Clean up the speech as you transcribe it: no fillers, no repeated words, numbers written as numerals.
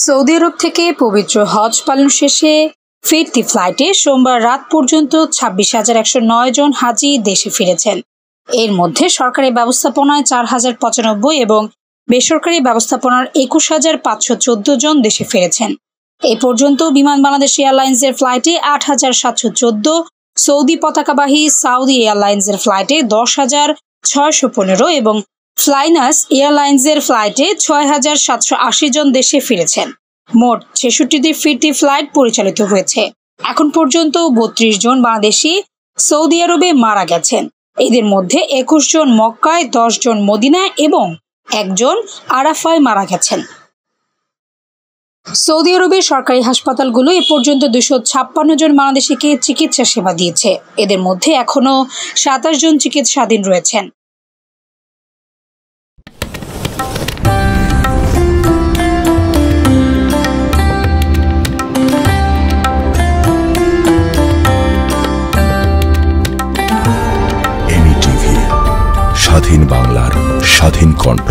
Saudi আরব থেকে পবিত্র হজ পালন শেষে ফিরতি ফ্লাইটে সোমবার রাত পর্যন্ত 26,109 জন হাজি দেশে ফিরেছেন। এর মধ্যে সরকারি ব্যবস্থাপনায় 4,095 এবং বেসরকারি ব্যবস্থাপনার 21,514 জন দেশে ফিরেছেন। এ পর্যন্ত বিমান বাংলাদেশ এয়ারলাইন্সের ফ্লাইটে 8,714, সৌদি পতাকাবাহী সাউদি এয়ারলাইন্সের ফ্লাইটে 10,615 এবং ফ্লাইনাস এয়ারলাইন্সের ফ্লাইটে 6,780 জন দেশে ফিরেছেন। মোট 66টি ফিরতি ফ্লাইট পরিচালিত হয়েছে। এখন পর্যন্ত 32 জন বাংলাদেশি সৌদি আরবে মারা গেছেন। এদের মধ্যে 21 জন মক্কায়, 10 জন মদিনায় এবং 1 জন আরাফায় মারা গেছেন। সৌদি আরবের সরকারি হাসপাতালগুলো এ পর্যন্ত 256 জন বাংলাদেশিকে চিকিৎসা সেবা দিয়েছে। এদের মধ্যে এখনো 27 জন চিকিৎসাধীন রয়েছেন। স্বাধীন বাংলার স্বাধীন কণ্ঠ।